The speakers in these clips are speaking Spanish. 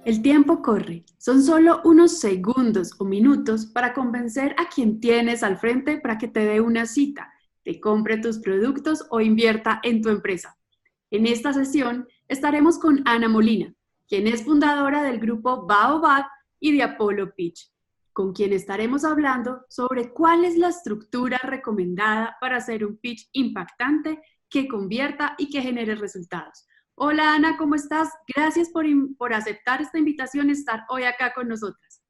El tiempo corre. Son solo unos segundos o minutos para convencer a quien tienes al frente para que te dé una cita, te compre tus productos o invierta en tu empresa. En esta sesión estaremos con Ana Molina, quien es fundadora del grupo Baobab y de Apollo Pitch, con quien estaremos hablando sobre cuál es la estructura recomendada para hacer un pitch impactante que convierta y que genere resultados. Hola Ana, ¿cómo estás? Gracias por aceptar esta invitación y estar hoy acá con nosotras.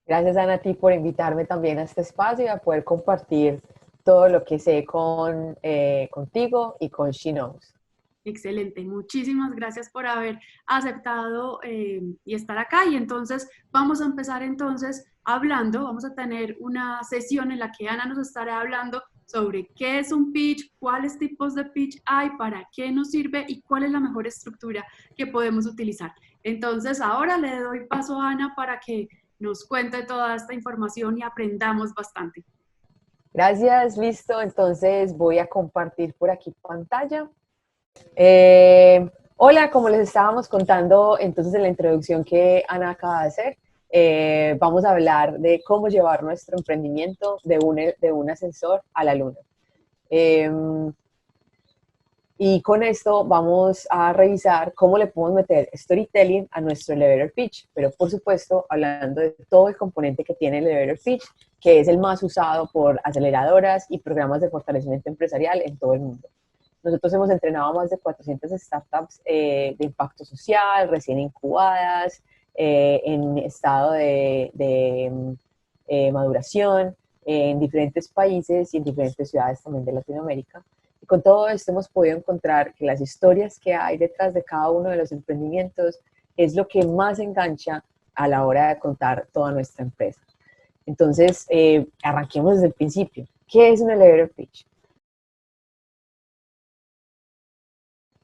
Gracias, Ana, a ti por invitarme también a este espacio y a poder compartir todo lo que sé contigo y con She Knows. Excelente, muchísimas gracias por haber aceptado y estar acá. Y entonces vamos a empezar vamos a tener una sesión en la que Ana nos estará hablando sobre qué es un pitch, cuáles tipos de pitch hay, para qué nos sirve y cuál es la mejor estructura que podemos utilizar. Entonces ahora le doy paso a Ana para que nos cuente toda esta información y aprendamos bastante. Gracias, listo. Entonces voy a compartir por aquí pantalla. Hola, como les estábamos contando entonces en la introducción que Ana acaba de hacer, vamos a hablar de cómo llevar nuestro emprendimiento de un ascensor a la luna. Eh, Y con esto vamos a revisar cómo le podemos meter storytelling a nuestro elevator pitch, pero por supuesto hablando de todo el componente que tiene el elevator pitch, que es el más usado por aceleradoras y programas de fortalecimiento empresarial en todo el mundo. Nosotros hemos entrenado a más de 400 startups de impacto social, recién incubadas, en estado de maduración, en diferentes países y en diferentes ciudades también de Latinoamérica. Y con todo esto hemos podido encontrar que las historias que hay detrás de cada uno de los emprendimientos es lo que más engancha a la hora de contar toda nuestra empresa. Entonces, arranquemos desde el principio. ¿Qué es un elevator pitch?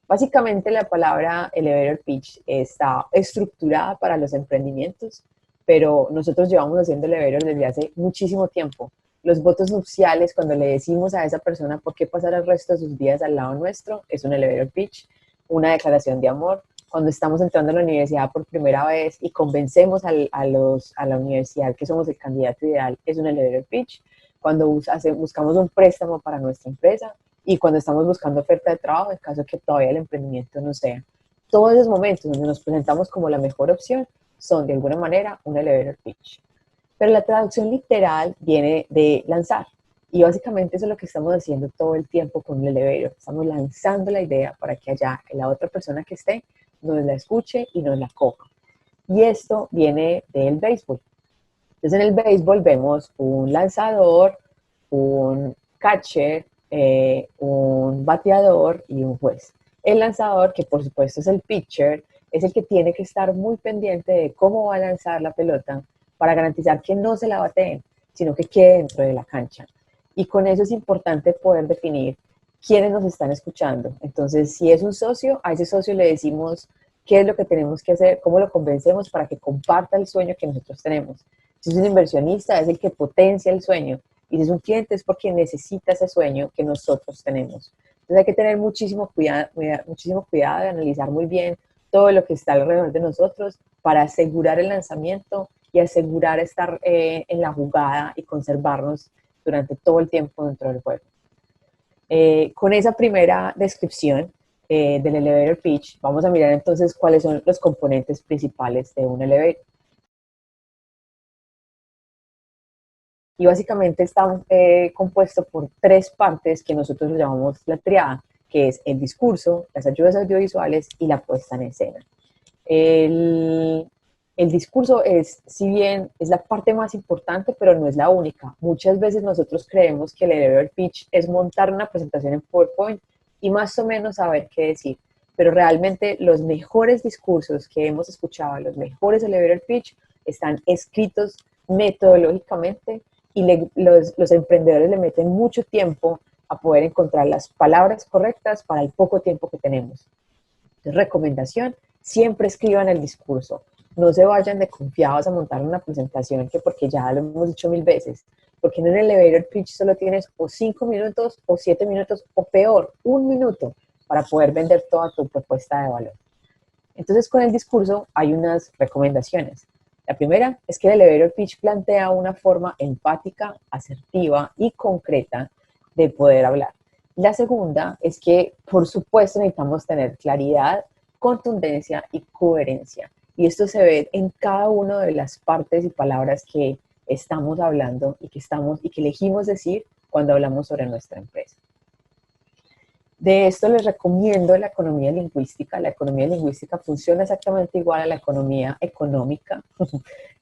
Básicamente la palabra elevator pitch está estructurada para los emprendimientos, pero nosotros llevamos haciendo elevator desde hace muchísimo tiempo. Los votos nupciales, cuando le decimos a esa persona por qué pasar el resto de sus días al lado nuestro, es un elevator pitch, una declaración de amor. Cuando estamos entrando a la universidad por primera vez y convencemos a la universidad que somos el candidato ideal, es un elevator pitch. Cuando buscamos un préstamo para nuestra empresa, y cuando estamos buscando oferta de trabajo, en caso que todavía el emprendimiento no sea. Todos esos momentos donde nos presentamos como la mejor opción son de alguna manera un elevator pitch. Pero la traducción literal viene de lanzar. Y básicamente eso es lo que estamos haciendo todo el tiempo con un elevator. Estamos lanzando la idea para que allá la otra persona que esté nos la escuche y nos la coja. Y esto viene del béisbol. Entonces en el béisbol vemos un lanzador, un catcher, un bateador y un juez. El lanzador, que por supuesto es el pitcher, es el que tiene que estar muy pendiente de cómo va a lanzar la pelota para garantizar que no se la bateen, sino que quede dentro de la cancha. Y con eso es importante poder definir quiénes nos están escuchando. Entonces, si es un socio, a ese socio le decimos qué es lo que tenemos que hacer, cómo lo convencemos para que comparta el sueño que nosotros tenemos. Si es un inversionista, es el que potencia el sueño. Y si es un cliente, es porque necesita ese sueño que nosotros tenemos. Entonces hay que tener muchísimo cuidado de analizar muy bien todo lo que está alrededor de nosotros para asegurar el lanzamiento y asegurar estar en la jugada y conservarnos durante todo el tiempo dentro del juego. Con esa primera descripción del elevator pitch, vamos a mirar entonces cuáles son los componentes principales de un elevator. Y básicamente está compuesto por tres partes que nosotros llamamos la triada, que es el discurso, las ayudas audiovisuales y la puesta en escena. El, el discurso es, si bien es la parte más importante, pero no es la única. Muchas veces nosotros creemos que el elevator pitch es montar una presentación en PowerPoint y más o menos saber qué decir. Pero realmente los mejores discursos que hemos escuchado, los mejores elevator pitch, están escritos metodológicamente y los emprendedores le meten mucho tiempo a poder encontrar las palabras correctas para el poco tiempo que tenemos. Entonces, recomendación, siempre escriban el discurso. No se vayan de confiados a montar una presentación que porque ya lo hemos dicho 1000 veces. Porque en un elevator pitch solo tienes o 5 minutos o 7 minutos o peor, 1 minuto para poder vender toda tu propuesta de valor. Entonces, con el discurso hay unas recomendaciones. La primera es que el elevator pitch plantea una forma empática, asertiva y concreta de poder hablar. La segunda es que, por supuesto, necesitamos tener claridad, contundencia y coherencia. Y esto se ve en cada una de las partes y palabras que estamos hablando y que elegimos decir cuando hablamos sobre nuestra empresa. De esto les recomiendo la economía lingüística. La economía lingüística funciona exactamente igual a la economía económica.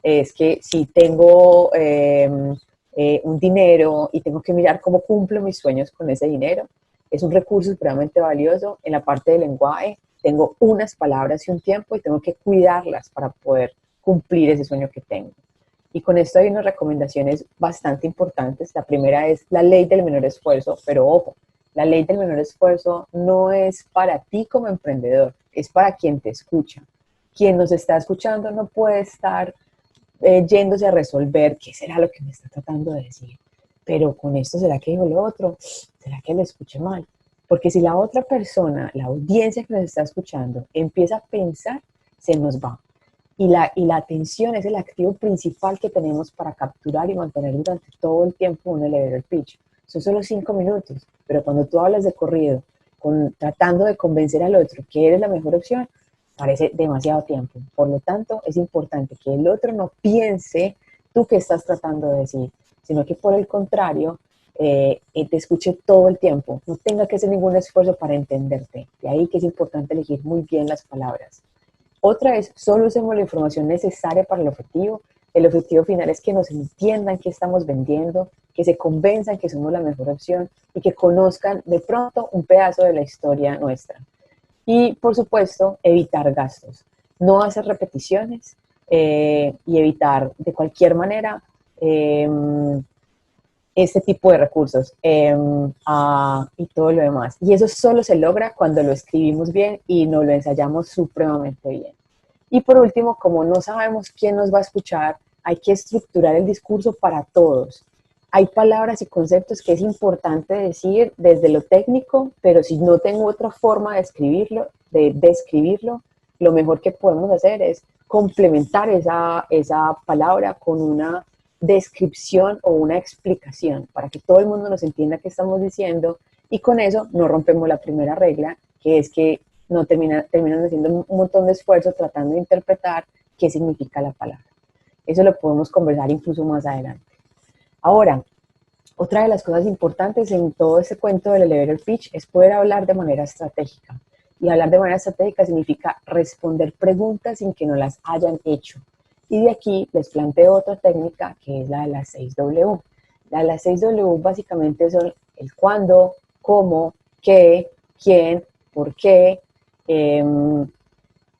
Es que si tengo un dinero y tengo que mirar cómo cumplo mis sueños con ese dinero, es un recurso supremamente valioso. En la parte del lenguaje tengo unas palabras y un tiempo y tengo que cuidarlas para poder cumplir ese sueño que tengo. Y con esto hay unas recomendaciones bastante importantes. La primera es la ley del menor esfuerzo, pero ojo, la ley del menor esfuerzo no es para ti como emprendedor, es para quien te escucha. Quien nos está escuchando no puede estar yéndose a resolver qué será lo que me está tratando de decir. Pero con esto, ¿será que dijo lo otro? ¿Será que lo escuché mal? Porque si la otra persona, la audiencia que nos está escuchando, empieza a pensar, se nos va. Y la atención es el activo principal que tenemos para capturar y mantener durante todo el tiempo un elevator pitch. Son solo 5 minutos, pero cuando tú hablas de corrido, tratando de convencer al otro que eres la mejor opción, parece demasiado tiempo. Por lo tanto, es importante que el otro no piense tú qué estás tratando de decir, sino que por el contrario, te escuche todo el tiempo, no tenga que hacer ningún esfuerzo para entenderte. De ahí que es importante elegir muy bien las palabras. Otra es, solo usemos la información necesaria para el objetivo. El objetivo final es que nos entiendan qué estamos vendiendo, que se convenzan que somos la mejor opción y que conozcan de pronto un pedazo de la historia nuestra. Y, por supuesto, evitar gastos. No hacer repeticiones y evitar de cualquier manera este tipo de recursos y todo lo demás. Y eso solo se logra cuando lo escribimos bien y nos lo ensayamos supremamente bien. Y por último, como no sabemos quién nos va a escuchar, hay que estructurar el discurso para todos. Hay palabras y conceptos que es importante decir desde lo técnico, pero si no tengo otra forma de escribirlo, de describirlo, lo mejor que podemos hacer es complementar esa palabra con una descripción o una explicación para que todo el mundo nos entienda qué estamos diciendo y con eso no rompemos la primera regla, que es que no terminan haciendo un montón de esfuerzo tratando de interpretar qué significa la palabra. Eso lo podemos conversar incluso más adelante. Ahora, otra de las cosas importantes en todo este cuento del elevator pitch es poder hablar de manera estratégica. Y hablar de manera estratégica significa responder preguntas sin que no las hayan hecho. Y de aquí les planteo otra técnica que es la de las 6W. La de las 6W básicamente son el cuándo, cómo, qué, quién, por qué,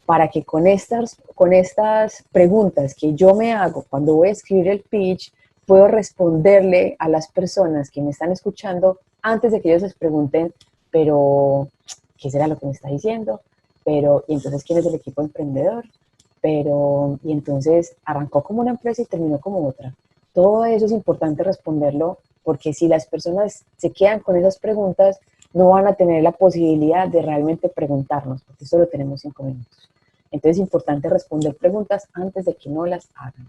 para que con estas preguntas que yo me hago cuando voy a escribir el pitch, puedo responderle a las personas que me están escuchando antes de que ellos les pregunten, pero, ¿qué será lo que me está diciendo? Pero, ¿y entonces quién es el equipo emprendedor? Pero, y entonces arrancó como una empresa y terminó como otra. Todo eso es importante responderlo porque si las personas se quedan con esas preguntas, no van a tener la posibilidad de realmente preguntarnos, porque solo tenemos 5 minutos. Entonces es importante responder preguntas antes de que no las hagan.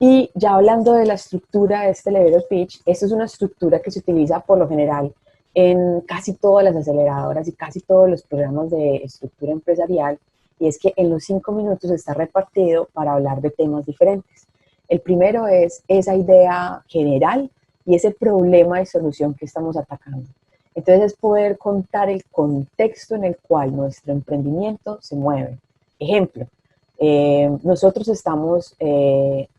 Y ya hablando de la estructura de este elevator pitch, esta es una estructura que se utiliza por lo general en casi todas las aceleradoras y casi todos los programas de estructura empresarial, y es que en los 5 minutos está repartido para hablar de temas diferentes. El primero es esa idea general y ese problema de solución que estamos atacando. Entonces es poder contar el contexto en el cual nuestro emprendimiento se mueve. Ejemplo, nosotros estamos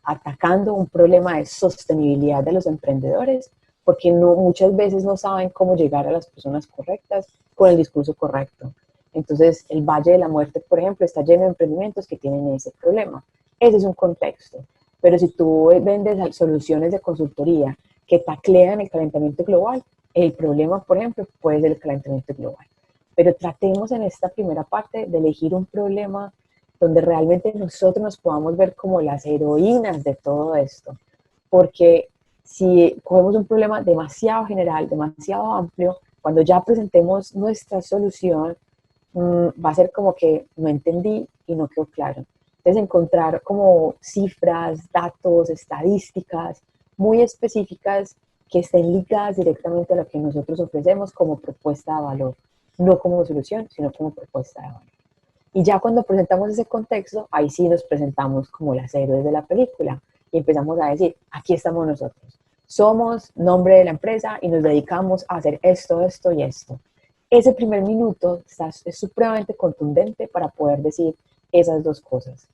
atacando un problema de sostenibilidad de los emprendedores porque muchas veces no saben cómo llegar a las personas correctas con el discurso correcto. Entonces, el Valle de la Muerte, por ejemplo, está lleno de emprendimientos que tienen ese problema. Ese es un contexto. Pero si tú vendes soluciones de consultoría que taclean el calentamiento global, el problema, por ejemplo, puede ser el calentamiento global. Pero tratemos en esta primera parte de elegir un problema donde realmente nosotros nos podamos ver como las heroínas de todo esto. Porque si cogemos un problema demasiado general, demasiado amplio, cuando ya presentemos nuestra solución, va a ser como que no entendí y no quedó claro. Entonces encontrar como cifras, datos, estadísticas muy específicas que estén ligadas directamente a lo que nosotros ofrecemos como propuesta de valor, no como solución, sino como propuesta de valor. Y ya cuando presentamos ese contexto, ahí sí nos presentamos como las héroes de la película y empezamos a decir, aquí estamos nosotros. Somos nombre de la empresa y nos dedicamos a hacer esto, esto y esto. Ese primer minuto es supremamente contundente para poder decir esas dos cosas.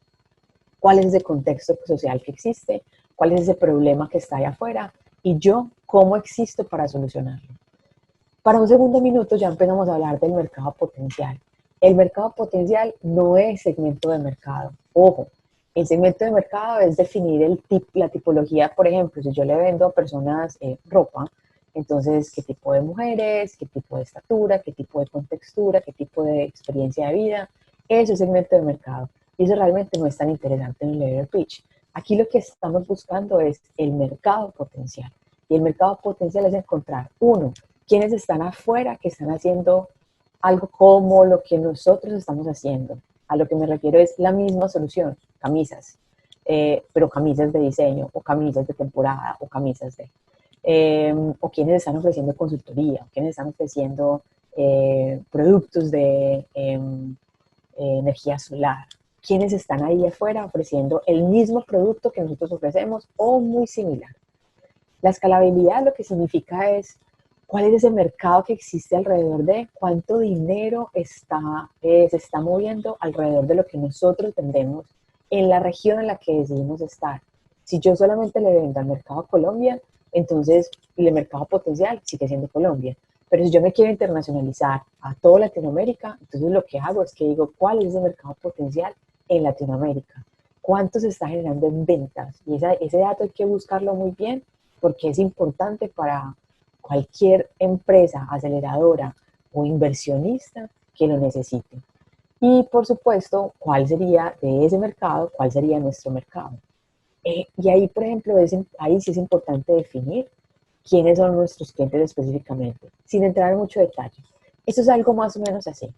¿Cuál es ese contexto social que existe? ¿Cuál es ese problema que está allá afuera? Y yo, ¿cómo existo para solucionarlo? Para un segundo minuto ya empezamos a hablar del mercado potencial. El mercado potencial no es segmento de mercado. Ojo, el segmento de mercado es definir la tipología. Por ejemplo, si yo le vendo a personas ropa, entonces, ¿qué tipo de mujeres? ¿Qué tipo de estatura? ¿Qué tipo de contextura? ¿Qué tipo de experiencia de vida? Eso es segmento de mercado. Y eso realmente no es tan interesante en el elevator pitch. Aquí lo que estamos buscando es el mercado potencial. Y el mercado potencial es encontrar, uno, quienes están afuera que están haciendo algo como lo que nosotros estamos haciendo. A lo que me refiero es la misma solución, camisas, pero camisas de diseño o camisas de temporada o camisas de... o quienes están ofreciendo consultoría, o quienes están ofreciendo productos de energía solar, quienes están ahí afuera ofreciendo el mismo producto que nosotros ofrecemos o muy similar. La escalabilidad lo que significa es cuál es ese mercado que existe alrededor de, cuánto dinero se está moviendo alrededor de lo que nosotros vendemos en la región en la que decidimos estar. Si yo solamente le vendo al mercado Colombia, entonces el mercado potencial sigue siendo Colombia. Pero si yo me quiero internacionalizar a toda Latinoamérica, entonces lo que hago es que digo, ¿cuál es ese mercado potencial en Latinoamérica? ¿Cuánto se está generando en ventas? Y ese dato hay que buscarlo muy bien porque es importante para cualquier empresa aceleradora o inversionista que lo necesite. Y por supuesto, ¿cuál sería de ese mercado? ¿Cuál sería nuestro mercado? Y ahí, por ejemplo, ahí sí es importante definir quiénes son nuestros clientes específicamente, sin entrar en mucho detalle. Eso es algo más o menos así.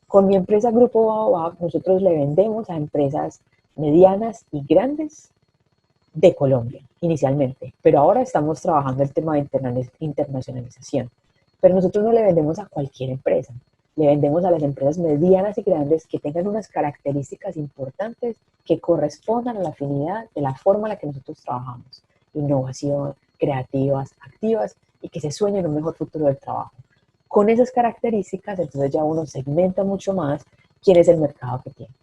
Con mi empresa Grupo Baobab, nosotros le vendemos a empresas medianas y grandes de Colombia inicialmente, pero ahora estamos trabajando el tema de internacionalización. Pero nosotros no le vendemos a cualquier empresa, le vendemos a las empresas medianas y grandes que tengan unas características importantes que correspondan a la afinidad de la forma en la que nosotros trabajamos. Innovación, creativas, activas y que se sueñen un mejor futuro del trabajo. Con esas características, entonces ya uno segmenta mucho más quién es el mercado que tiene.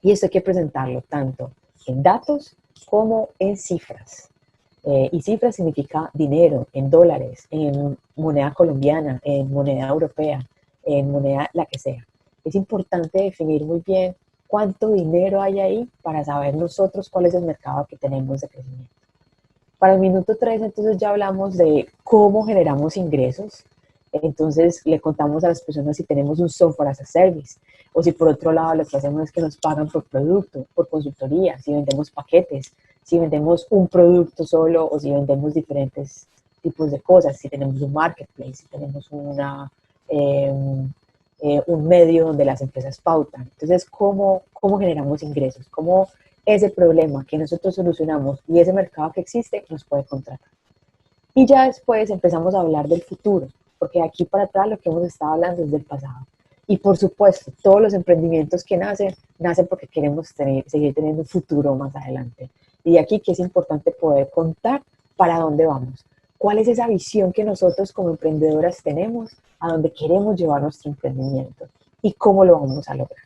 Y esto hay que presentarlo tanto en datos como en cifras. Y cifras significa dinero, en dólares, en moneda colombiana, en moneda europea, en moneda la que sea. Es importante definir muy bien cuánto dinero hay ahí para saber nosotros cuál es el mercado que tenemos de crecimiento. Para el minuto 3, entonces ya hablamos de cómo generamos ingresos. Entonces le contamos a las personas si tenemos un software as a service o si por otro lado lo que hacemos es que nos pagan por producto, por consultoría, si vendemos paquetes, si vendemos un producto solo o si vendemos diferentes tipos de cosas, si tenemos un marketplace, si tenemos eh, un medio donde las empresas pautan. Entonces, ¿cómo generamos ingresos? ¿Cómo ese problema que nosotros solucionamos y ese mercado que existe nos puede contratar? Y ya después empezamos a hablar del futuro, porque de aquí para atrás lo que hemos estado hablando es del pasado. Y por supuesto, todos los emprendimientos que nacen porque queremos seguir teniendo un futuro más adelante. Y de aquí que es importante poder contar para dónde vamos. ¿Cuál es esa visión que nosotros como emprendedoras tenemos a dónde queremos llevar nuestro emprendimiento? ¿Y cómo lo vamos a lograr?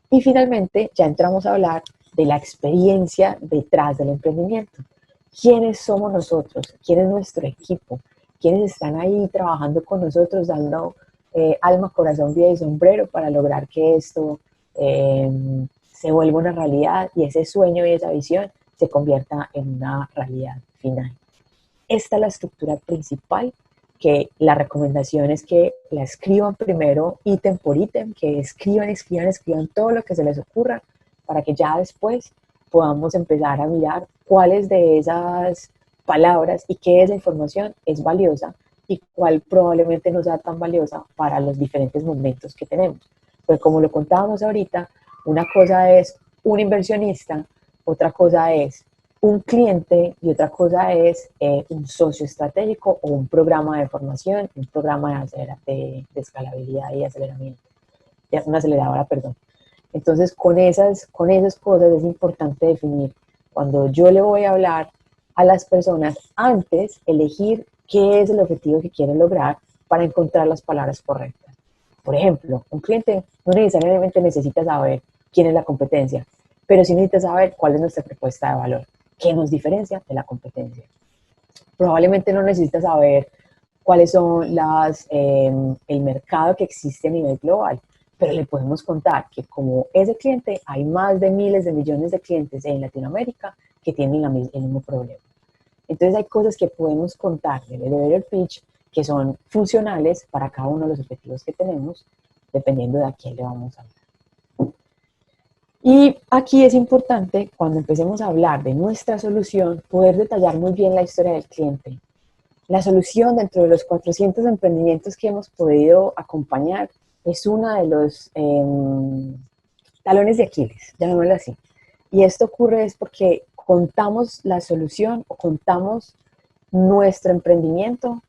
Y finalmente ya entramos a hablar de la experiencia detrás del emprendimiento. ¿Quiénes somos nosotros? ¿Quién es nuestro equipo? ¿Quiénes están ahí trabajando con nosotros, dando alma, corazón, vida y sombrero para lograr que esto eh, se vuelva una realidad y ese sueño y esa visión se convierta en una realidad final? Esta es la estructura principal, que la recomendación es que la escriban primero ítem por ítem, que escriban todo lo que se les ocurra para que ya después podamos empezar a mirar cuáles de esas palabras y qué de esa información es valiosa y cuál probablemente no sea tan valiosa para los diferentes momentos que tenemos. Pues como lo contábamos ahorita, una cosa es un inversionista, otra cosa es un cliente y otra cosa es un socio estratégico o un programa de formación, un programa de escalabilidad y aceleramiento, una aceleradora, perdón. Entonces, con esas cosas es importante definir cuando yo le voy a hablar a las personas antes, elegir qué es el objetivo que quieren lograr para encontrar las palabras correctas. Por ejemplo, un cliente no necesariamente necesita saber quién es la competencia, pero sí necesita saber cuál es nuestra propuesta de valor, qué nos diferencia de la competencia. Probablemente no necesita saber cuáles son el mercado que existe a nivel global, pero le podemos contar que como ese cliente hay más de miles de millones de clientes en Latinoamérica que tienen el mismo problema. Entonces hay cosas que podemos contar del elevator pitch que son funcionales para cada uno de los objetivos que tenemos, dependiendo de a quién le vamos a hablar. Y aquí es importante, cuando empecemos a hablar de nuestra solución, poder detallar muy bien la historia del cliente. La solución dentro de los 400 emprendimientos que hemos podido acompañar es uno de los talones de Aquiles, llamémoslo así. Y esto ocurre es porque contamos la solución o contamos nuestro emprendimiento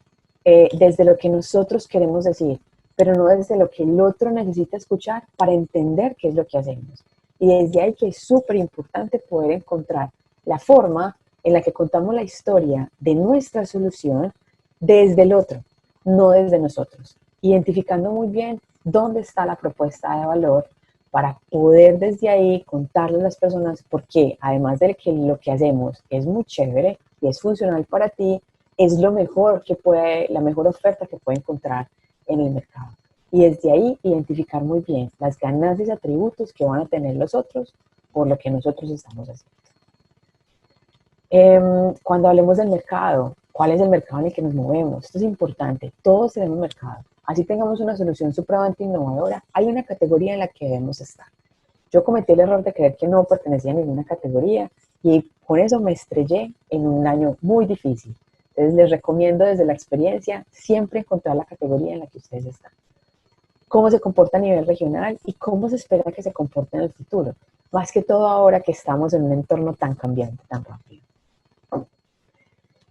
desde lo que nosotros queremos decir, pero no desde lo que el otro necesita escuchar para entender qué es lo que hacemos. Y desde ahí que es súper importante poder encontrar la forma en la que contamos la historia de nuestra solución desde el otro, no desde nosotros. Identificando muy bien dónde está la propuesta de valor para poder desde ahí contarle a las personas por qué, además de que lo que hacemos es muy chévere y es funcional para ti, es lo mejor la mejor oferta que puede encontrar en el mercado. Y desde ahí identificar muy bien las ganancias y atributos que van a tener los otros por lo que nosotros estamos haciendo. Cuando hablemos del mercado, ¿cuál es el mercado en el que nos movemos? Esto es importante, todos tenemos mercado. Así tengamos una solución supremamente innovadora, hay una categoría en la que debemos estar. Yo cometí el error de creer que no pertenecía a ninguna categoría y con eso me estrellé en un año muy difícil. Entonces les recomiendo desde la experiencia siempre encontrar la categoría en la que ustedes están. Cómo se comporta a nivel regional y cómo se espera que se comporte en el futuro. Más que todo ahora que estamos en un entorno tan cambiante, tan rápido.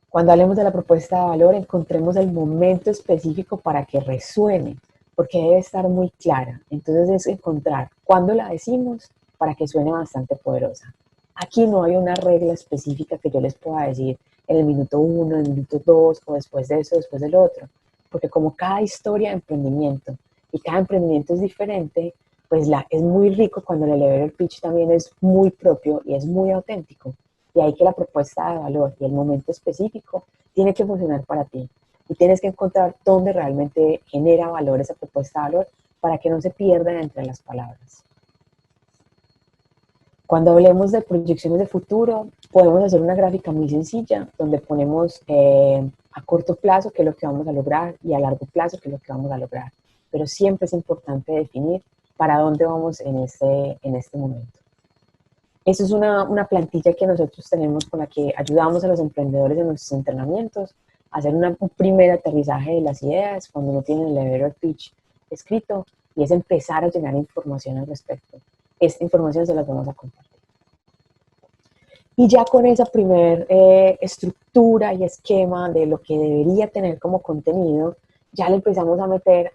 Cuando hablemos de la propuesta de valor, encontremos el momento específico para que resuene, porque debe estar muy clara. Entonces es encontrar cuándo la decimos para que suene bastante poderosa. Aquí no hay una regla específica que yo les pueda decir en el minuto 1, en el minuto 2 o después de eso, después del otro. Porque como cada historia de emprendimiento y cada emprendimiento es diferente, pues es muy rico cuando el elevator pitch también es muy propio y es muy auténtico. De ahí que la propuesta de valor y el momento específico tiene que funcionar para ti. Y tienes que encontrar dónde realmente genera valor esa propuesta de valor para que no se pierdan entre las palabras. Cuando hablemos de proyecciones de futuro, podemos hacer una gráfica muy sencilla donde ponemos a corto plazo qué es lo que vamos a lograr y a largo plazo qué es lo que vamos a lograr. Pero siempre es importante definir para dónde vamos en este momento. Eso es una plantilla que nosotros tenemos con la que ayudamos a los emprendedores en nuestros entrenamientos a hacer un primer aterrizaje de las ideas cuando no tienen el elevator pitch escrito y es empezar a llenar información al respecto. Esta información se las vamos a compartir. Y ya con esa primer estructura y esquema de lo que debería tener como contenido, ya le empezamos a meter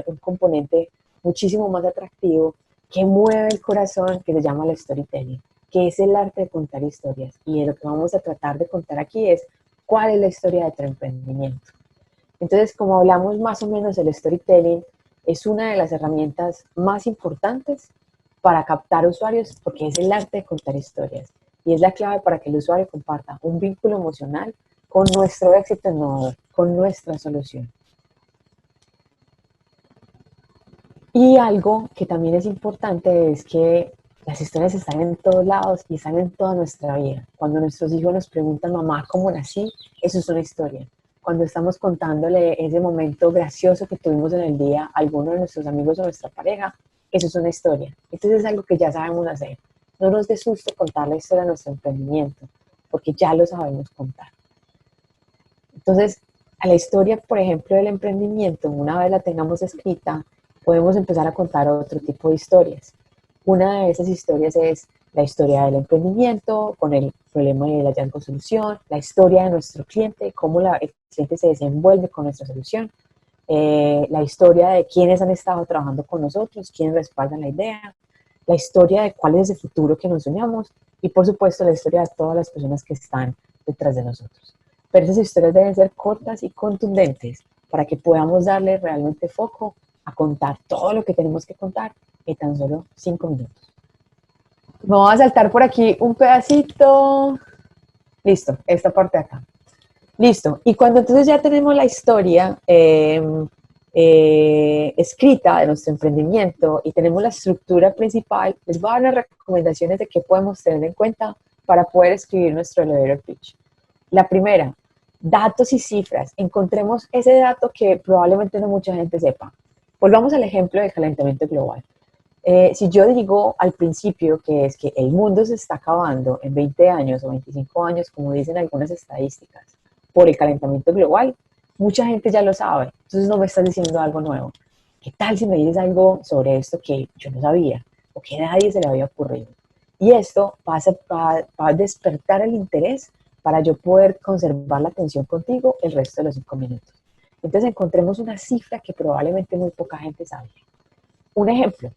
un componente muchísimo más atractivo que mueve el corazón, que se llama el storytelling, que es el arte de contar historias. Y lo que vamos a tratar de contar aquí es cuál es la historia de tu emprendimiento. Entonces, como hablamos más o menos, el storytelling es una de las herramientas más importantes para captar usuarios porque es el arte de contar historias. Y es la clave para que el usuario comparta un vínculo emocional con nuestro éxito innovador, con nuestra solución. Y algo que también es importante es que las historias están en todos lados y están en toda nuestra vida. Cuando nuestros hijos nos preguntan, mamá, ¿cómo nací? Eso es una historia. Cuando estamos contándole ese momento gracioso que tuvimos en el día a alguno de nuestros amigos o nuestra pareja, eso es una historia. Entonces es algo que ya sabemos hacer. No nos dé susto contar la historia de nuestro emprendimiento, porque ya lo sabemos contar. Entonces, a la historia, por ejemplo, del emprendimiento, una vez la tengamos escrita, podemos empezar a contar otro tipo de historias. Una de esas historias es la historia del emprendimiento, con el problema del hallazgo solución, la historia de nuestro cliente, cómo el cliente se desenvuelve con nuestra solución, la historia de quiénes han estado trabajando con nosotros, quiénes respaldan la idea, la historia de cuál es el futuro que nos soñamos y por supuesto la historia de todas las personas que están detrás de nosotros. Pero esas historias deben ser cortas y contundentes para que podamos darle realmente foco a contar todo lo que tenemos que contar en tan solo 5 minutos. Vamos a saltar por aquí un pedacito. Listo, esta parte de acá. Listo. Y cuando entonces ya tenemos la historia escrita de nuestro emprendimiento y tenemos la estructura principal, les voy a dar unas recomendaciones de qué podemos tener en cuenta para poder escribir nuestro elevator pitch. La primera, datos y cifras. Encontremos ese dato que probablemente no mucha gente sepa. Volvamos al ejemplo del calentamiento global. Si yo digo al principio que es que el mundo se está acabando en 20 años o 25 años, como dicen algunas estadísticas, por el calentamiento global, mucha gente ya lo sabe. Entonces no me estás diciendo algo nuevo. ¿Qué tal si me dices algo sobre esto que yo no sabía o que a nadie se le había ocurrido? Y esto va a despertar el interés para yo poder conservar la atención contigo el resto de los 5 minutos. Entonces encontremos una cifra que probablemente muy poca gente sabe. Un ejemplo,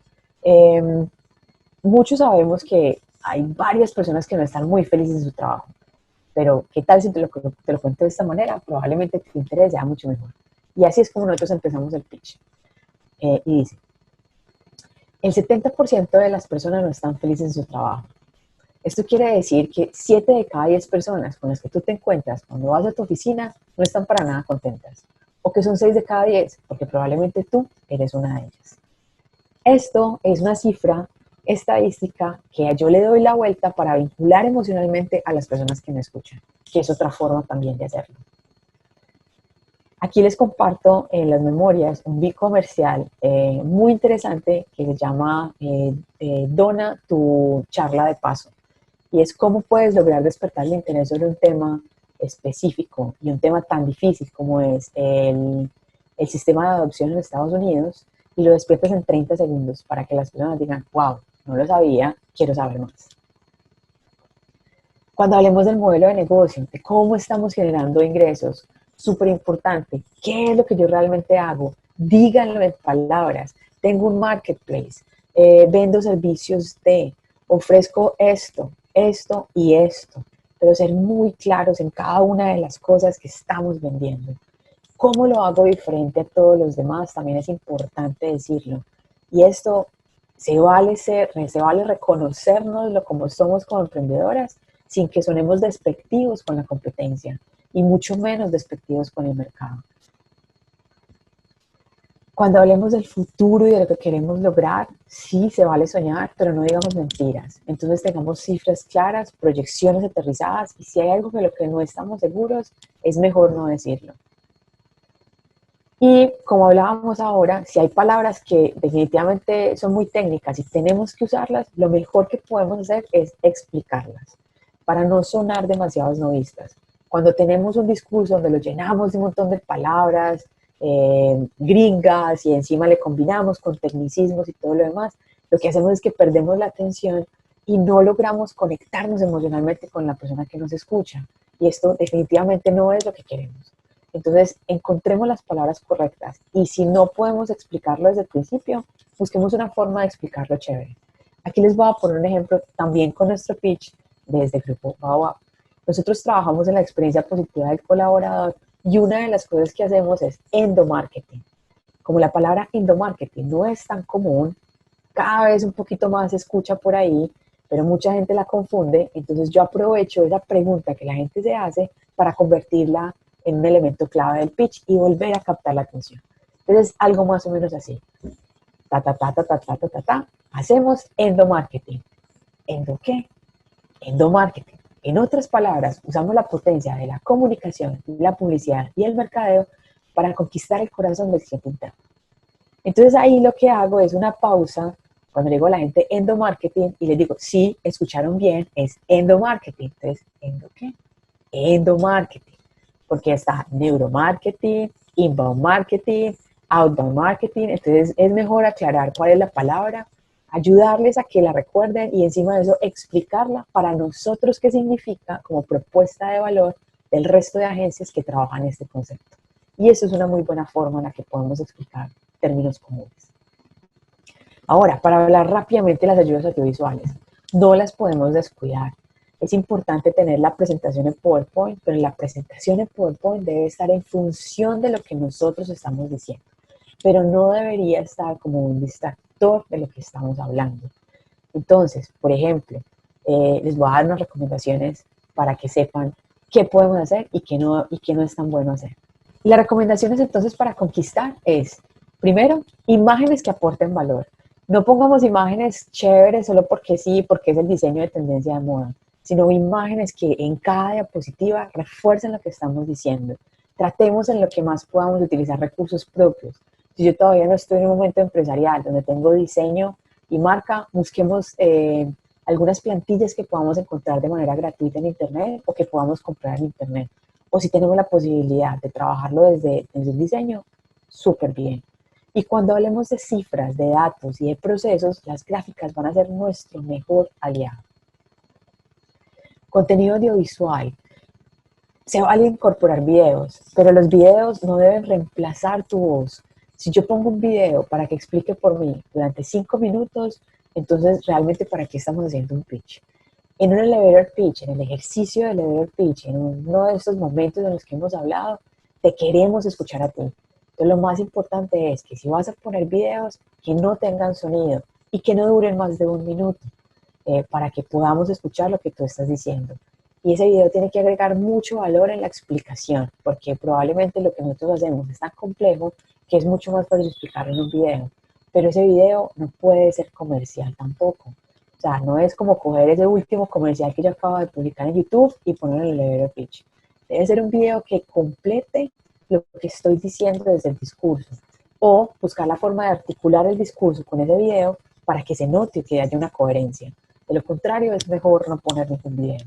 muchos sabemos que hay varias personas que no están muy felices en su trabajo, pero ¿qué tal si te lo cuento de esta manera? Probablemente te interese sea mucho mejor. Y así es como nosotros empezamos el pitch. Y dice, el 70% de las personas no están felices en su trabajo. Esto quiere decir que 7 de cada 10 personas con las que tú te encuentras cuando vas a tu oficina no están para nada contentas. O que son 6 de cada 10, porque probablemente tú eres una de ellas. Esto es una cifra estadística que yo le doy la vuelta para vincular emocionalmente a las personas que me escuchan, que es otra forma también de hacerlo. Aquí les comparto en las memorias un comercial muy interesante que se llama Dona tu charla de paso. Y es cómo puedes lograr despertar el interés sobre un tema específico y un tema tan difícil como es el sistema de adopción en Estados Unidos y lo despiertas en 30 segundos para que las personas digan, wow, no lo sabía, quiero saber más. Cuando hablemos del modelo de negocio, de cómo estamos generando ingresos, súper importante, ¿qué es lo que yo realmente hago? Díganlo en palabras. Tengo un marketplace, vendo servicios de, ofrezco esto, esto y esto, pero ser muy claros en cada una de las cosas que estamos vendiendo. ¿Cómo lo hago diferente a todos los demás? También es importante decirlo. Y esto se vale reconocernos como somos como emprendedoras sin que sonemos despectivos con la competencia y mucho menos despectivos con el mercado. Cuando hablemos del futuro y de lo que queremos lograr, sí se vale soñar, pero no digamos mentiras. Entonces tengamos cifras claras, proyecciones aterrizadas y si hay algo de lo que no estamos seguros, es mejor no decirlo. Y como hablábamos ahora, si hay palabras que definitivamente son muy técnicas y tenemos que usarlas, lo mejor que podemos hacer es explicarlas para no sonar demasiados novistas. Cuando tenemos un discurso donde lo llenamos de un montón de palabras gringas y encima le combinamos con tecnicismos y todo lo demás, lo que hacemos es que perdemos la atención y no logramos conectarnos emocionalmente con la persona que nos escucha. Y esto definitivamente no es lo que queremos. Entonces, encontremos las palabras correctas y si no podemos explicarlo desde el principio, busquemos una forma de explicarlo chévere. Aquí les voy a poner un ejemplo también con nuestro pitch desde el Grupo Baobab. Nosotros trabajamos en la experiencia positiva del colaborador y una de las cosas que hacemos es endomarketing. Como la palabra endomarketing no es tan común, cada vez un poquito más se escucha por ahí, pero mucha gente la confunde, entonces yo aprovecho esa pregunta que la gente se hace para convertirla en un elemento clave del pitch y volver a captar la atención. Entonces, algo más o menos así. Hacemos endomarketing. ¿Endo qué? Endomarketing. En otras palabras, usamos la potencia de la comunicación, la publicidad y el mercadeo para conquistar el corazón del cliente interno. Entonces ahí lo que hago es una pausa cuando le digo a la gente endomarketing y les digo, sí, escucharon bien, es endomarketing. Entonces, ¿endo qué? Endomarketing. Porque está neuromarketing, inbound marketing, outbound marketing, entonces es mejor aclarar cuál es la palabra, ayudarles a que la recuerden y encima de eso explicarla para nosotros qué significa como propuesta de valor del resto de agencias que trabajan este concepto. Y eso es una muy buena forma en la que podemos explicar términos comunes. Ahora, para hablar rápidamente de las ayudas audiovisuales, no las podemos descuidar. Es importante tener la presentación en PowerPoint, pero la presentación en PowerPoint debe estar en función de lo que nosotros estamos diciendo, pero no debería estar como un distractor de lo que estamos hablando. Entonces, por ejemplo, les voy a dar unas recomendaciones para que sepan qué podemos hacer y qué no es tan bueno hacer. Y las recomendaciones entonces para conquistar es, primero, imágenes que aporten valor. No pongamos imágenes chéveres solo porque sí, porque es el diseño de tendencia de moda, sino imágenes que en cada diapositiva refuercen lo que estamos diciendo. Tratemos en lo que más podamos utilizar recursos propios. Si yo todavía no estoy en un momento empresarial donde tengo diseño y marca, busquemos algunas plantillas que podamos encontrar de manera gratuita en Internet o que podamos comprar en Internet. O si tenemos la posibilidad de trabajarlo desde el diseño, súper bien. Y cuando hablemos de cifras, de datos y de procesos, las gráficas van a ser nuestro mejor aliado. Contenido audiovisual. Se vale incorporar videos, pero los videos no deben reemplazar tu voz. Si yo pongo un video para que explique por mí durante 5 minutos, entonces realmente ¿para qué estamos haciendo un pitch? En un elevator pitch, en el ejercicio del elevator pitch, en uno de estos momentos en los que hemos hablado, te queremos escuchar a ti. Entonces lo más importante es que si vas a poner videos, que no tengan sonido y que no duren más de 1 minuto, para que podamos escuchar lo que tú estás diciendo. Y ese video tiene que agregar mucho valor en la explicación, porque probablemente lo que nosotros hacemos es tan complejo que es mucho más fácil explicarlo en un video. Pero ese video no puede ser comercial tampoco. O sea, no es como coger ese último comercial que yo acabo de publicar en YouTube y ponerlo en el elevator pitch. Debe ser un video que complete lo que estoy diciendo desde el discurso. O buscar la forma de articular el discurso con ese video para que se note que haya una coherencia. De lo contrario, es mejor no poner ningún video.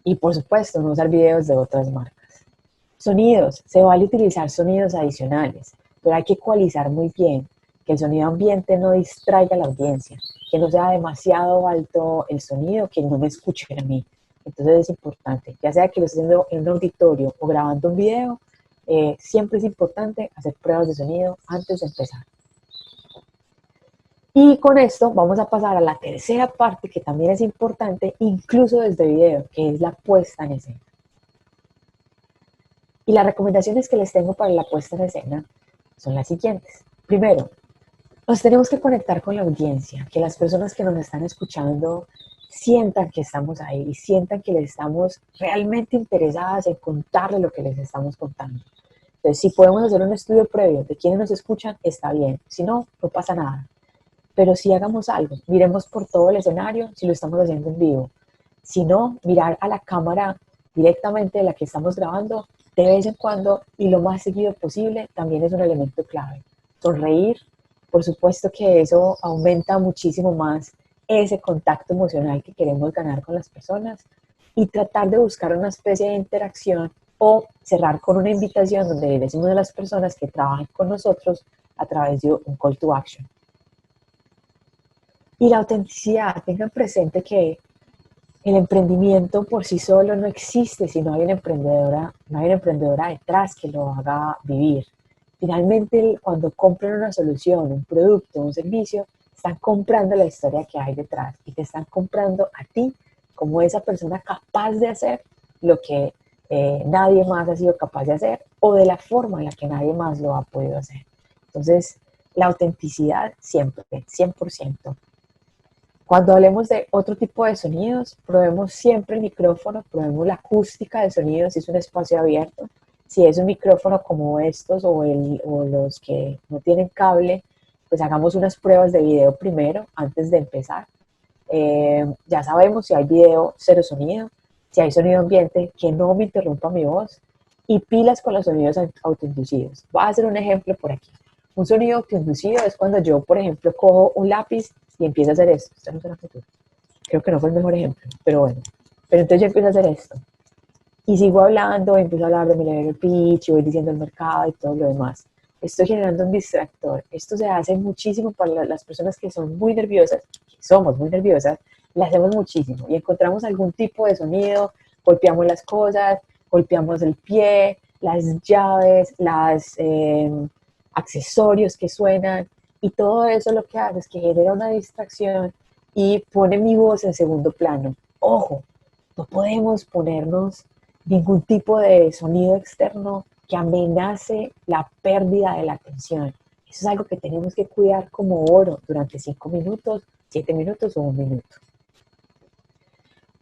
Y por supuesto, no usar videos de otras marcas. Sonidos. Se vale utilizar sonidos adicionales, pero hay que ecualizar muy bien, que el sonido ambiente no distraiga a la audiencia, que no sea demasiado alto el sonido, que no me escuchen a mí. Entonces es importante, ya sea que lo esté haciendo en un auditorio o grabando un video, siempre es importante hacer pruebas de sonido antes de empezar. Y con esto vamos a pasar a la tercera parte que también es importante, incluso desde video, que es la puesta en escena. Y las recomendaciones que les tengo para la puesta en escena son las siguientes. Primero, nos tenemos que conectar con la audiencia, que las personas que nos están escuchando sientan que estamos ahí y sientan que les estamos realmente interesadas en contarles lo que les estamos contando. Entonces, si podemos hacer un estudio previo de quiénes nos escuchan, está bien. Si no, no pasa nada. Pero si hagamos algo, miremos por todo el escenario si lo estamos haciendo en vivo. Si no, mirar a la cámara directamente de la que estamos grabando de vez en cuando y lo más seguido posible también es un elemento clave. Sonreír, por supuesto que eso aumenta muchísimo más ese contacto emocional que queremos ganar con las personas y tratar de buscar una especie de interacción o cerrar con una invitación donde le decimos a las personas que trabajan con nosotros a través de un call to action. Y la autenticidad, tengan presente que el emprendimiento por sí solo no existe si no hay una emprendedora detrás que lo haga vivir. Finalmente, cuando compran una solución, un producto, un servicio, están comprando la historia que hay detrás y te están comprando a ti como esa persona capaz de hacer lo que nadie más ha sido capaz de hacer o de la forma en la que nadie más lo ha podido hacer. Entonces, la autenticidad siempre, 100%. Cuando hablemos de otro tipo de sonidos, probemos siempre el micrófono, probemos la acústica del sonido si es un espacio abierto. Si es un micrófono como estos o los que no tienen cable, pues hagamos unas pruebas de video primero antes de empezar. Ya sabemos si hay video, cero sonido, si hay sonido ambiente, que no me interrumpa mi voz y pilas con los sonidos autoinducidos. Voy a hacer un ejemplo por aquí. Un sonido autoinducido es cuando yo, por ejemplo, cojo un lápiz y empiezo a hacer esto. Esto no es una foto. Creo que no fue el mejor ejemplo, pero bueno. Pero entonces yo empiezo a hacer esto. y sigo hablando, empiezo a hablar de mi elevator pitch, y voy diciendo el mercado y todo lo demás. Estoy generando un distractor. Esto se hace muchísimo para las personas que son muy nerviosas, que somos muy nerviosas, le hacemos muchísimo y encontramos algún tipo de sonido, golpeamos las cosas, golpeamos el pie, las llaves, los accesorios que suenan y todo eso lo que hace es que genera una distracción y pone mi voz en segundo plano. Ojo, no podemos ponernos ningún tipo de sonido externo que amenace la pérdida de la atención. Eso es algo que tenemos que cuidar como oro durante 5 minutos, 7 minutos o 1 minuto.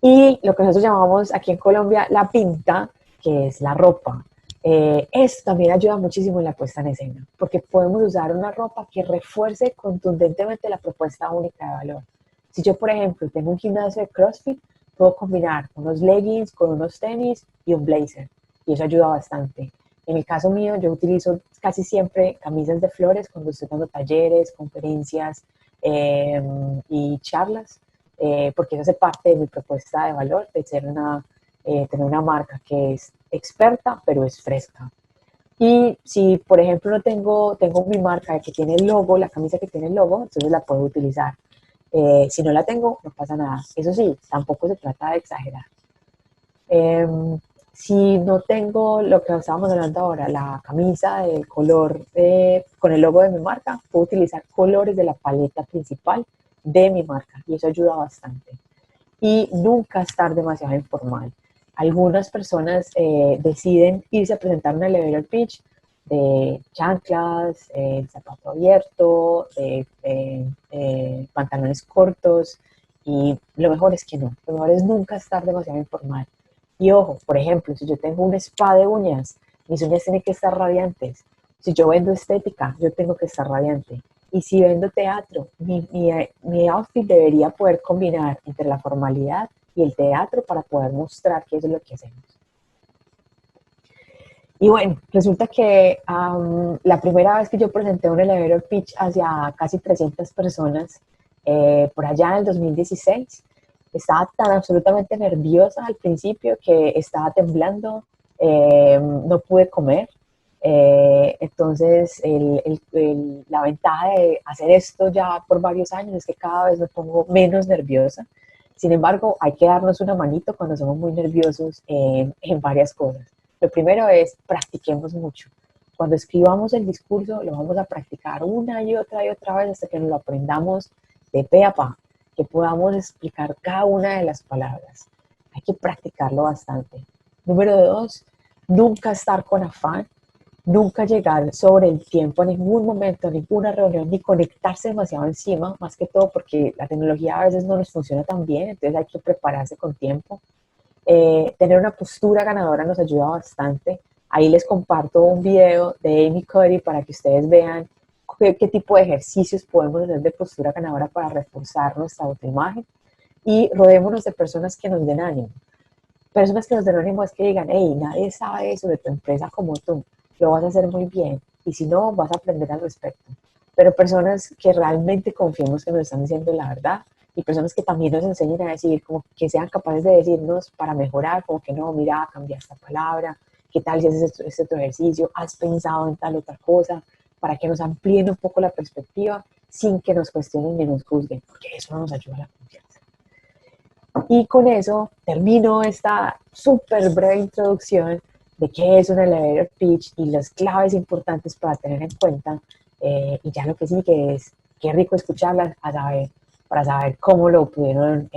Y lo que nosotros llamamos aquí en Colombia la pinta, que es la ropa. Esto también ayuda muchísimo en la puesta en escena, porque podemos usar una ropa que refuerce contundentemente la propuesta única de valor. Si yo, por ejemplo, tengo un gimnasio de CrossFit, puedo combinar unos leggings con unos tenis y un blazer, y eso ayuda bastante. En el caso mío, yo utilizo casi siempre camisas de flores cuando estoy dando talleres, conferencias y charlas, porque eso hace parte de mi propuesta de valor, de ser tener una marca que es experta, pero es fresca. Y si, por ejemplo, no tengo mi marca que tiene el logo, la camisa que tiene el logo, entonces la puedo utilizar. Si no la tengo, no pasa nada. Eso sí, tampoco se trata de exagerar. Eh, si no tengo lo que estábamos hablando ahora, la camisa de color con el logo de mi marca, puedo utilizar colores de la paleta principal de mi marca y eso ayuda bastante. Y nunca estar demasiado informal. Algunas personas deciden irse a presentar un elevator pitch de chanclas, zapato abierto, pantalones cortos y lo mejor es que no, lo mejor es nunca estar demasiado informal. Y ojo, por ejemplo, si yo tengo un spa de uñas, mis uñas tienen que estar radiantes. Si yo vendo estética, yo tengo que estar radiante. Y si vendo teatro, mi outfit debería poder combinar entre la formalidad y el teatro para poder mostrar qué es lo que hacemos. Y bueno, resulta que la primera vez que yo presenté un elevator pitch hacia casi 300 personas, por allá en el 2016, estaba tan absolutamente nerviosa al principio que estaba temblando, no pude comer. Entonces, la ventaja de hacer esto ya por varios años es que cada vez me pongo menos nerviosa. Sin embargo, hay que darnos una manito cuando somos muy nerviosos en varias cosas. Lo primero es practiquemos mucho. Cuando escribamos el discurso, lo vamos a practicar una y otra vez hasta que nos lo aprendamos de pe a pa, que podamos explicar cada una de las palabras. Hay que practicarlo bastante. Número 2, nunca estar con afán, nunca llegar sobre el tiempo a ningún momento, a ninguna reunión, ni conectarse demasiado encima, más que todo porque la tecnología a veces no nos funciona tan bien, entonces hay que prepararse con tiempo. Tener una postura ganadora nos ayuda bastante. Ahí les comparto un video de Amy Cuddy para que ustedes vean qué tipo de ejercicios podemos hacer de postura ganadora para reforzar nuestra autoimagen. Y rodémonos de personas que nos den ánimo. Personas que nos den ánimo es que digan, hey, nadie sabe eso de tu empresa como tú, lo vas a hacer muy bien. Y si no, vas a aprender al respecto. Pero personas que realmente confiemos que nos están diciendo la verdad y personas que también nos enseñen a decir, como que sean capaces de decirnos para mejorar, como que no, mira, cambia esta palabra, qué tal si haces este otro ejercicio, has pensado en tal otra cosa, para que nos amplíen un poco la perspectiva sin que nos cuestionen ni nos juzguen, porque eso no nos ayuda a la confianza. Y con eso termino esta súper breve introducción de qué es un elevator pitch y las claves importantes para tener en cuenta. Y ya lo que sigue es, qué rico escucharlas para saber cómo lo pudieron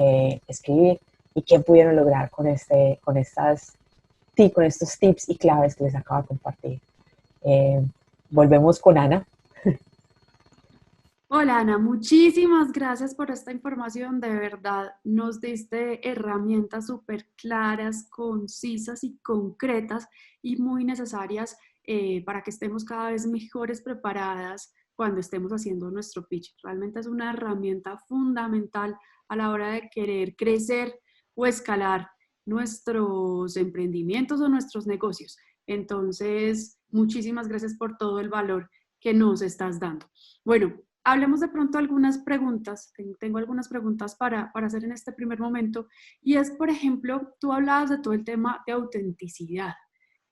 escribir y qué pudieron lograr con estos tips y claves que les acabo de compartir. Volvemos con Ana. Hola Ana, muchísimas gracias por esta información. De verdad, nos diste herramientas súper claras, concisas y concretas y muy necesarias para que estemos cada vez mejores preparadas cuando estemos haciendo nuestro pitch. Realmente es una herramienta fundamental a la hora de querer crecer o escalar nuestros emprendimientos o nuestros negocios. Entonces, muchísimas gracias por todo el valor que nos estás dando. Bueno, hablemos de pronto algunas preguntas. Tengo algunas preguntas para hacer en este primer momento. Y es, por ejemplo, tú hablabas de todo el tema de autenticidad.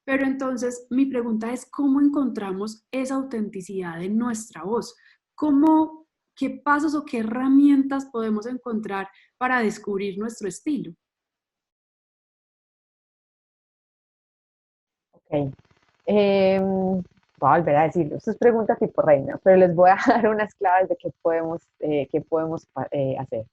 Pero entonces mi pregunta es, ¿cómo encontramos esa autenticidad en nuestra voz? ¿Cómo, qué pasos o qué herramientas podemos encontrar para descubrir nuestro estilo? Ok. Voy a volver a decirlo. Esto es pregunta tipo reina, pero les voy a dar unas claves de qué podemos hacer.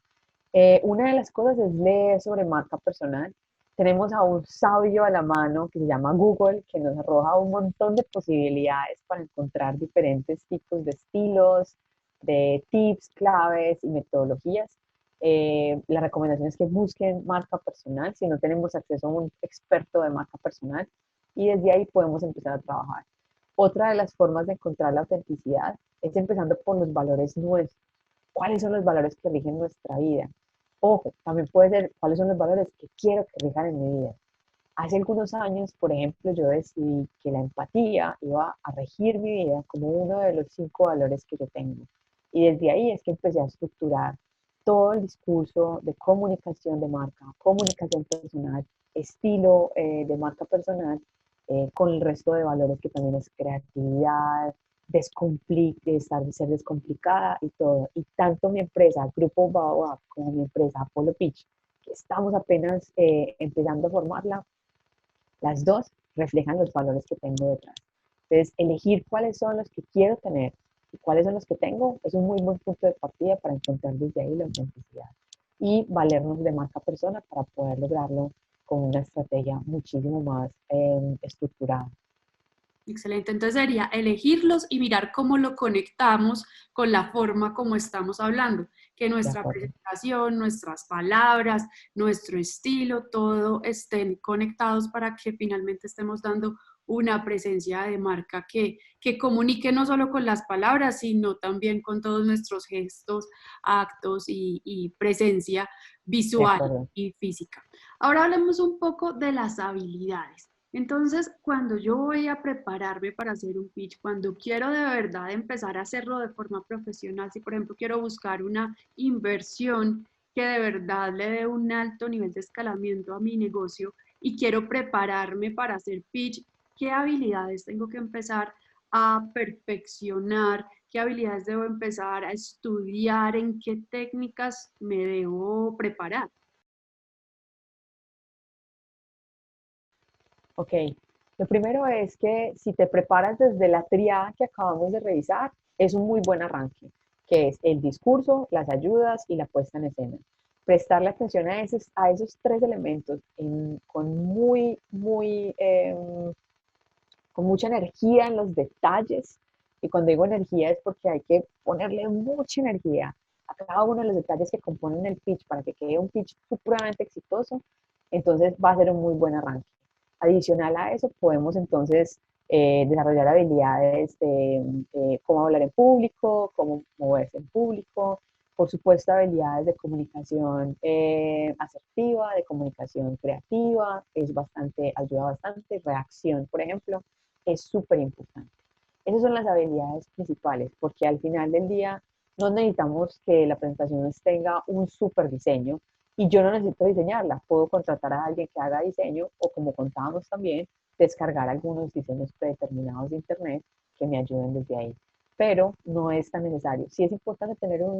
Una de las cosas es leer sobre marca personal. Tenemos a un sabio a la mano que se llama Google, que nos arroja un montón de posibilidades para encontrar diferentes tipos de estilos, de tips, claves y metodologías. La recomendación es que busquen marca personal si no tenemos acceso a un experto de marca personal y desde ahí podemos empezar a trabajar. Otra de las formas de encontrar la autenticidad es empezando por los valores nuestros. ¿Cuáles son los valores que rigen nuestra vida? Ojo, también puede ser cuáles son los valores que quiero que rijan en mi vida. Hace algunos años, por ejemplo, yo decidí que la empatía iba a regir mi vida como uno de los 5 valores que yo tengo. Y desde ahí es que empecé a estructurar todo el discurso de comunicación de marca, comunicación personal, estilo de marca personal, con el resto de valores que también es creatividad, ser descomplicada y todo. Y tanto mi empresa, Grupo Baobab, como mi empresa Apollo Pitch, que estamos apenas empezando a formarla, las dos reflejan los valores que tengo detrás. Entonces, elegir cuáles son los que quiero tener y cuáles son los que tengo es un muy buen punto de partida para encontrar desde ahí la autenticidad y valernos de marca persona para poder lograrlo con una estrategia muchísimo más estructurada. Excelente. Entonces sería elegirlos y mirar cómo lo conectamos con la forma como estamos hablando, que De nuestra acuerdo. presentación, nuestras palabras, nuestro estilo, todo estén conectados para que finalmente estemos dando una presencia de marca que comunique no solo con las palabras, sino también con todos nuestros gestos, actos y presencia De visual acuerdo. y física. Ahora hablemos un poco de las habilidades. Entonces, cuando yo voy a prepararme para hacer un pitch, cuando quiero de verdad empezar a hacerlo de forma profesional, si por ejemplo quiero buscar una inversión que de verdad le dé un alto nivel de escalamiento a mi negocio y quiero prepararme para hacer pitch, ¿qué habilidades tengo que empezar a perfeccionar? ¿Qué habilidades debo empezar a estudiar? ¿En qué técnicas me debo preparar? Ok. Lo primero es que si te preparas desde la triada que acabamos de revisar, es un muy buen arranque, que es el discurso, las ayudas y la puesta en escena. Prestarle atención a esos tres elementos con mucha energía en los detalles. Y cuando digo energía es porque hay que ponerle mucha energía a cada uno de los detalles que componen el pitch para que quede un pitch supremamente exitoso. Entonces va a ser un muy buen arranque. Adicional a eso, podemos entonces desarrollar habilidades de cómo hablar en público, cómo moverse en público, por supuesto habilidades de comunicación asertiva, de comunicación creativa, ayuda bastante, reacción, por ejemplo, es súper importante. Esas son las habilidades principales, porque al final del día no necesitamos que la presentación tenga un súper diseño, y yo no necesito diseñarla, puedo contratar a alguien que haga diseño o, como contábamos también, descargar algunos diseños predeterminados de internet que me ayuden desde ahí. Pero no es tan necesario. Sí es importante tener un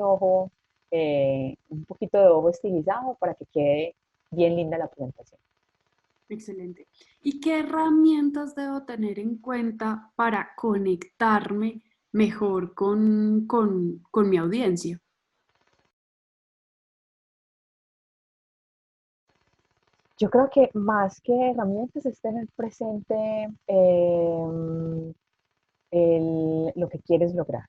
poquito de ojo estilizado para que quede bien linda la presentación. Excelente. ¿Y qué herramientas debo tener en cuenta para conectarme mejor con mi audiencia? Yo creo que más que herramientas es tener presente lo que quieres lograr.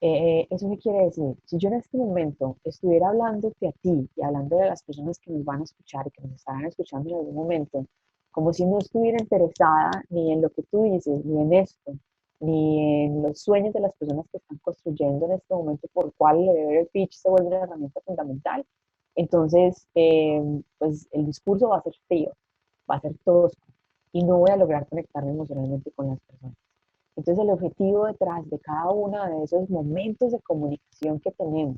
¿Eso qué quiere decir? Si yo en este momento estuviera hablándote a ti y hablando de las personas que nos van a escuchar y que nos estarán escuchando en algún momento, como si no estuviera interesada ni en lo que tú dices, ni en esto, ni en los sueños de las personas que están construyendo en este momento, por el cual el elevator pitch se vuelve una herramienta fundamental, entonces pues el discurso va a ser frío, va a ser tosco y no voy a lograr conectarme emocionalmente con las personas. Entonces, el objetivo detrás de cada uno de esos momentos de comunicación que tenemos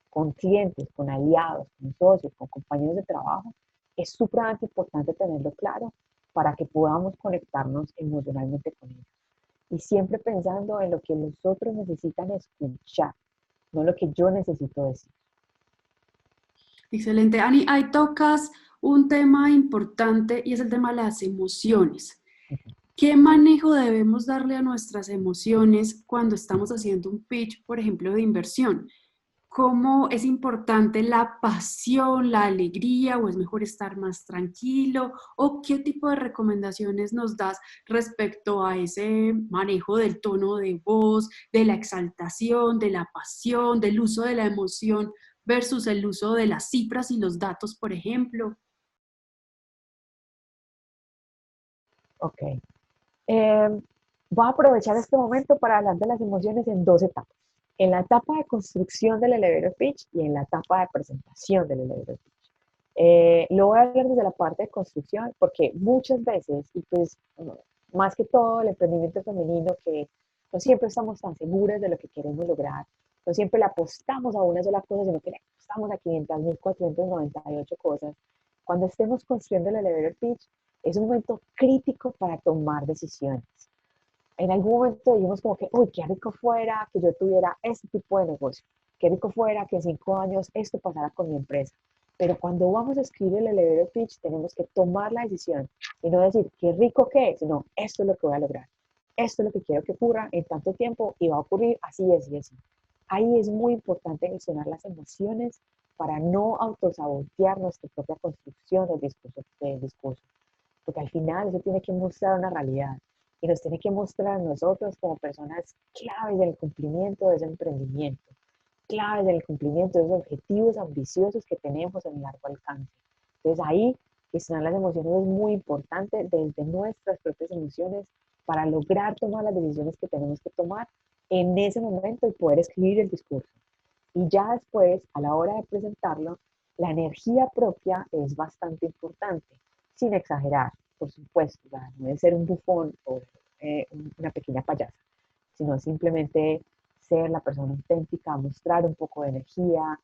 con clientes, con aliados, con socios, con compañeros de trabajo, es supremamente importante tenerlo claro para que podamos conectarnos emocionalmente con ellos. Y siempre pensando en lo que los otros necesitan escuchar, no lo que yo necesito decir. Excelente. Ani, ahí tocas un tema importante y es el tema de las emociones. ¿Qué manejo debemos darle a nuestras emociones cuando estamos haciendo un pitch, por ejemplo, de inversión? ¿Cómo es importante la pasión, la alegría o es mejor estar más tranquilo? ¿O qué tipo de recomendaciones nos das respecto a ese manejo del tono de voz, de la exaltación, de la pasión, del uso de la emoción versus el uso de las cifras y los datos, por ejemplo? Ok. Voy a aprovechar este momento para hablar de las emociones en dos etapas. En la etapa de construcción del elevator pitch y en la etapa de presentación del elevator pitch. Lo voy a hablar desde la parte de construcción porque muchas veces, y pues más que todo el emprendimiento femenino, que no siempre estamos tan seguras de lo que queremos lograr, no siempre le apostamos a una sola cosa, sino que le apostamos a 500.498 cosas. Cuando estemos construyendo el elevator pitch, es un momento crítico para tomar decisiones. En algún momento dijimos como que, uy, qué rico fuera que yo tuviera este tipo de negocio, qué rico fuera que en 5 años esto pasara con mi empresa. Pero cuando vamos a escribir el elevator pitch, tenemos que tomar la decisión y no decir qué rico que es, sino esto es lo que voy a lograr. Esto es lo que quiero que ocurra en tanto tiempo y va a ocurrir así es y así. Ahí es muy importante gestionar las emociones para no autosabotear nuestra propia construcción del discurso, porque al final eso tiene que mostrar una realidad y nos tiene que mostrar a nosotros como personas claves del cumplimiento de ese emprendimiento, claves del cumplimiento de esos objetivos ambiciosos que tenemos en largo alcance. Entonces ahí gestionar las emociones es muy importante desde nuestras propias emociones para lograr tomar las decisiones que tenemos que tomar en ese momento y poder escribir el discurso. Y ya después, a la hora de presentarlo, la energía propia es bastante importante, sin exagerar, por supuesto, no es ser un bufón o una pequeña payasa, sino simplemente ser la persona auténtica, mostrar un poco de energía,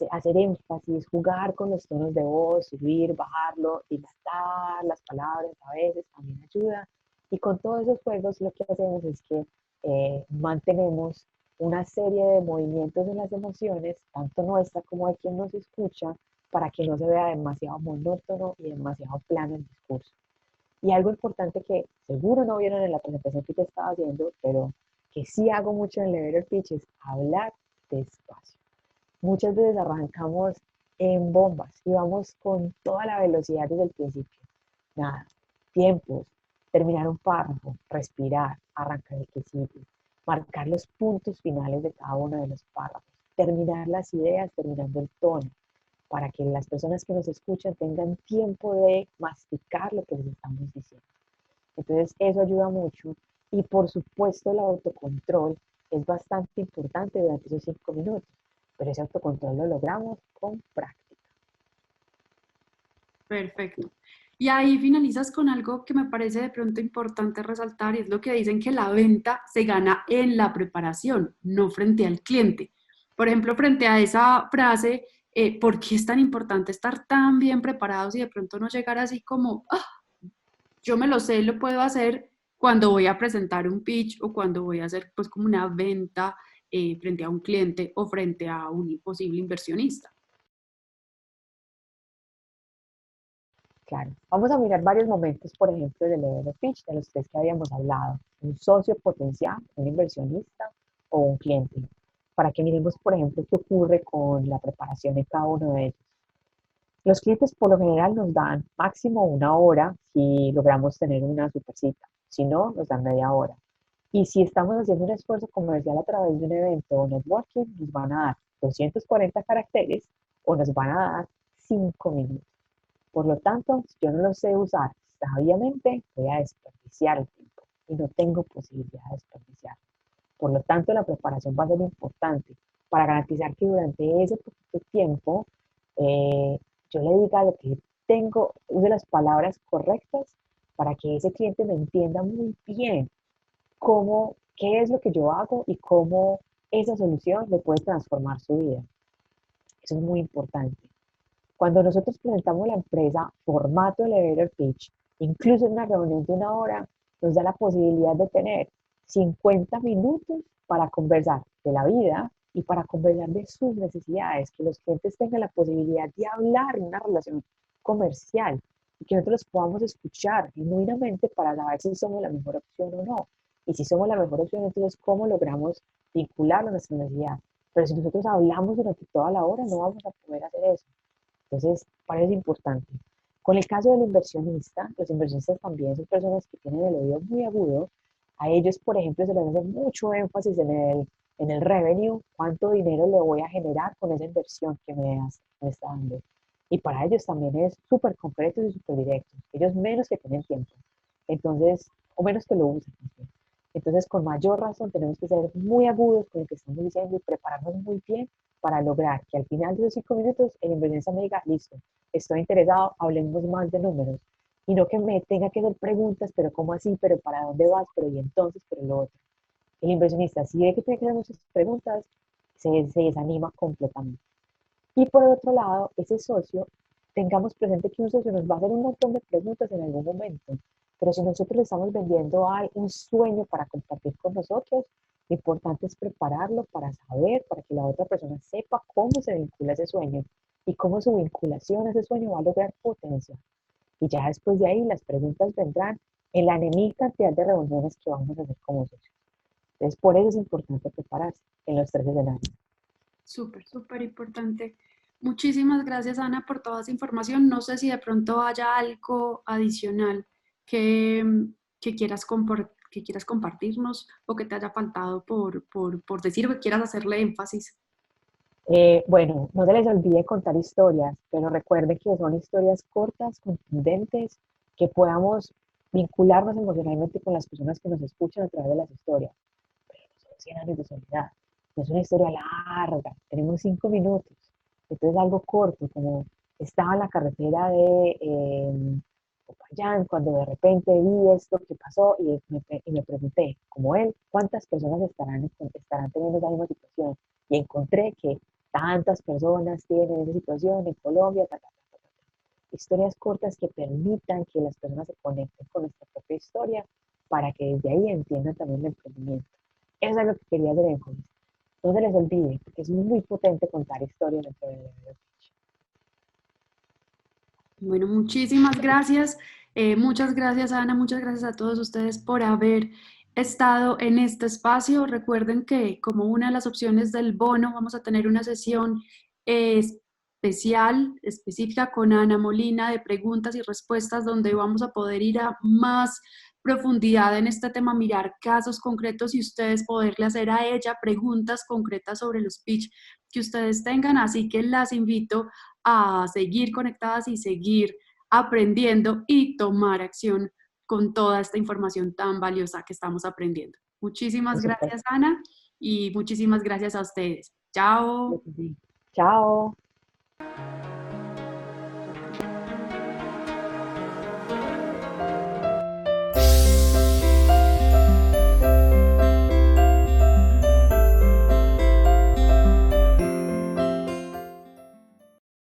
hacer énfasis, jugar con los tonos de voz, subir, bajarlo, dilatar las palabras a veces también ayuda. Y con todos esos juegos lo que hacemos es que mantenemos una serie de movimientos en las emociones, tanto nuestra como de quien nos escucha, para que no se vea demasiado monótono y demasiado plano el discurso. Y algo importante que seguro no vieron en la presentación que te estaba haciendo, pero que sí hago mucho en el elevator pitch es hablar despacio. Muchas veces arrancamos en bombas y vamos con toda la velocidad desde el principio. Nada, tiempos, terminar un párrafo, respirar, arrancar el que sigue, marcar los puntos finales de cada uno de los párrafos, terminar las ideas, terminando el tono, para que las personas que nos escuchan tengan tiempo de masticar lo que les estamos diciendo. Entonces, eso ayuda mucho. Y por supuesto, el autocontrol es bastante importante durante esos 5 minutos, pero ese autocontrol lo logramos con práctica. Perfecto. Y ahí finalizas con algo que me parece de pronto importante resaltar y es lo que dicen que la venta se gana en la preparación, no frente al cliente. Por ejemplo, frente a esa frase, ¿por qué es tan importante estar tan bien preparados y de pronto no llegar así como, ah, yo me lo sé, lo puedo hacer cuando voy a presentar un pitch o cuando voy a hacer pues como una venta frente a un cliente o frente a un posible inversionista? Claro. Vamos a mirar varios momentos, por ejemplo, del elevator pitch, de los tres que habíamos hablado. Un socio potencial, un inversionista o un cliente. Para que miremos, por ejemplo, qué ocurre con la preparación de cada uno de ellos. Los clientes por lo general nos dan máximo una hora si logramos tener una super cita. Si no, nos dan media hora. Y si estamos haciendo un esfuerzo comercial a través de un evento o networking, nos van a dar 240 caracteres o nos van a dar 5 minutos. Por lo tanto, si yo no lo sé usar sabiamente, voy a desperdiciar el tiempo y no tengo posibilidad de desperdiciarlo. Por lo tanto, la preparación va a ser importante para garantizar que durante ese poquito tiempo eh, yo le diga lo que tengo, use las palabras correctas para que ese cliente me entienda muy bien cómo, qué es lo que yo hago y cómo esa solución le puede transformar su vida. Eso es muy importante. Cuando nosotros presentamos la empresa formato elevator pitch, incluso en una reunión de una hora, nos da la posibilidad de tener 50 minutos para conversar de la vida y para conversar de sus necesidades, que los clientes tengan la posibilidad de hablar en una relación comercial y que nosotros los podamos escuchar genuinamente para saber si somos la mejor opción o no. Y si somos la mejor opción, entonces, ¿cómo logramos vincularlo a nuestra necesidad? Pero si nosotros hablamos durante toda la hora, no vamos a poder hacer eso. Entonces, para eso es importante. Con el caso del inversionista, los inversionistas también son personas que tienen el oído muy agudo. A ellos, por ejemplo, se les hace mucho énfasis en el revenue, cuánto dinero le voy a generar con esa inversión que me está dando. Y para ellos también es súper concreto y súper directo. Ellos menos que tienen tiempo. Entonces, o menos que lo usan. Entonces, con mayor razón, tenemos que ser muy agudos con lo que estamos diciendo y prepararnos muy bien para lograr que al final de los 5 minutos el inversionista me diga, listo, estoy interesado, hablemos más de números. Y no que me tenga que hacer preguntas, pero ¿cómo así? ¿Pero para dónde vas? ¿Pero y entonces? ¿Pero lo otro? El inversionista, si ve que tiene que hacer muchas preguntas, se desanima completamente. Y por el otro lado, ese socio, tengamos presente que un socio nos va a hacer un montón de preguntas en algún momento, pero si nosotros le estamos vendiendo a un sueño para compartir con nosotros, lo importante es prepararlo para saber, para que la otra persona sepa cómo se vincula a ese sueño y cómo su vinculación a ese sueño va a lograr potencia. Y ya después de ahí las preguntas vendrán en la enemigada cantidad de reuniones que vamos a hacer como socios. Entonces, por eso es importante prepararse en los tres escenarios. Súper, súper importante. Muchísimas gracias, Ana, por toda esa información. No sé si de pronto haya algo adicional que, que quieras compartirnos o que te haya faltado por decir o que quieras hacerle énfasis. Bueno, no se les olvide contar historias, pero recuerden que son historias cortas, contundentes, que podamos vincularnos emocionalmente con las personas que nos escuchan a través de las historias. Pero no son 100 años de soledad, no es una historia larga, tenemos 5 minutos. Entonces algo corto, como estaba en la carretera de Popayán, cuando de repente vi esto que pasó y me pregunté, como él, ¿cuántas personas estarán teniendo esa misma situación? Y encontré que tantas personas tienen esa situación en Colombia, ta, ta, ta, ta, ta. Historias cortas que permitan que las personas se conecten con nuestra propia historia para que desde ahí entiendan también el emprendimiento. Eso es lo que quería hacer énfasis. No se les olvide, porque es muy potente contar historias dentro del elevator pitch. Bueno, muchísimas gracias. Muchas gracias, Ana. Muchas gracias a todos ustedes por haber estado en este espacio. Recuerden que como una de las opciones del bono vamos a tener una sesión especial, específica con Ana Molina de preguntas y respuestas donde vamos a poder ir a más profundidad en este tema, mirar casos concretos y ustedes poderle hacer a ella preguntas concretas sobre los pitch que ustedes tengan. Así que las invito a seguir conectadas y seguir aprendiendo y tomar acción con toda esta información tan valiosa que estamos aprendiendo. Muchísimas Por gracias, supuesto. Ana, y muchísimas gracias a ustedes. Chao. Chao.